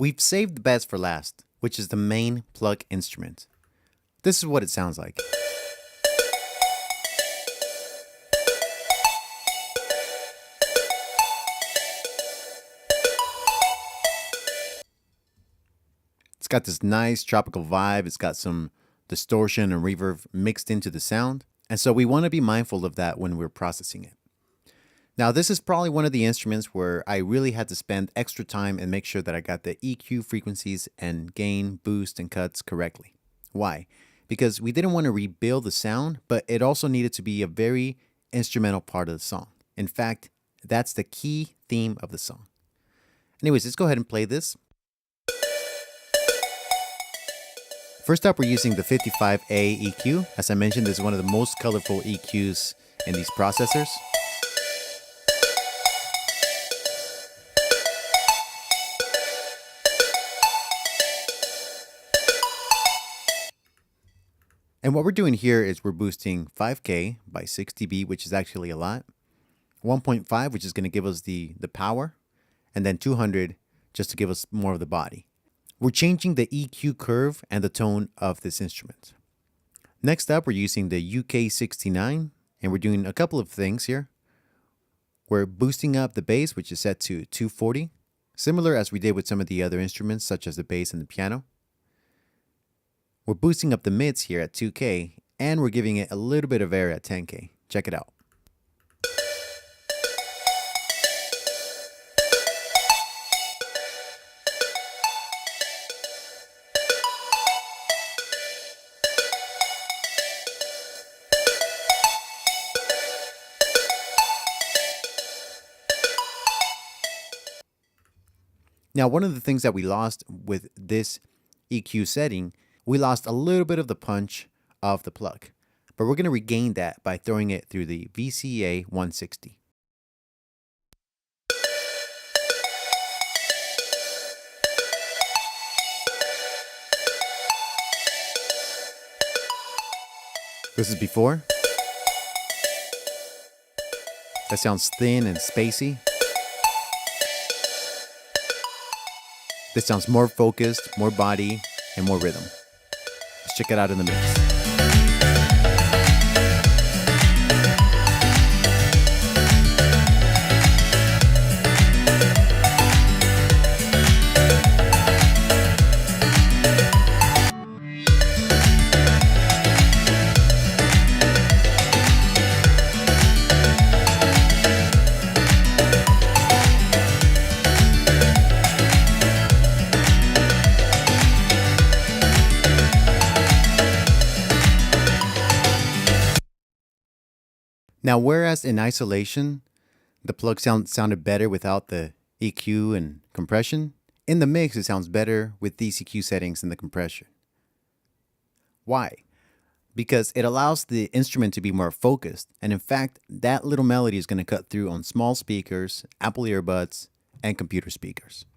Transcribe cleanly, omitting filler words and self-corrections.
We've saved the best for last, which is the main plug instrument. This is what it sounds like. It's got this nice tropical vibe. It's got some distortion and reverb mixed into the sound. And so we want to be mindful of that when we're processing it. Now, this is probably one of the instruments where I really had to spend extra time and make sure that I got the EQ frequencies and gain, boost, and cuts correctly. Why? Because we didn't want to rebuild the sound, but it also needed to be a very instrumental part of the song. In fact, that's the key theme of the song. Anyways, let's go ahead and play this. First up, we're using the 55A EQ. As I mentioned, this is one of the most colorful EQs in these processors. And what we're doing here is we're boosting 5K by 6 dB, which is actually a lot. 1.5, which is going to give us the power. And then 200, just to give us more of the body. We're changing the EQ curve and the tone of this instrument. Next up, we're using the UK69, and we're doing a couple of things here. We're boosting up the bass, which is set to 240, similar as we did with some of the other instruments, such as the bass and the piano. We're boosting up the mids here at 2K, and we're giving it a little bit of air at 10K. Check it out. Now, one of the things that we lost with this EQ setting, we lost a little bit of the punch of the plug, but we're going to regain that by throwing it through the VCA 160. This is before. That sounds thin and spacey. This sounds more focused, more body, and more rhythm. Let's check it out in the mix. Now, whereas in isolation, the plug sounded better without the EQ and compression, in the mix it sounds better with these EQ settings and the compression. Why? Because it allows the instrument to be more focused, and in fact, that little melody is going to cut through on small speakers, Apple earbuds, and computer speakers.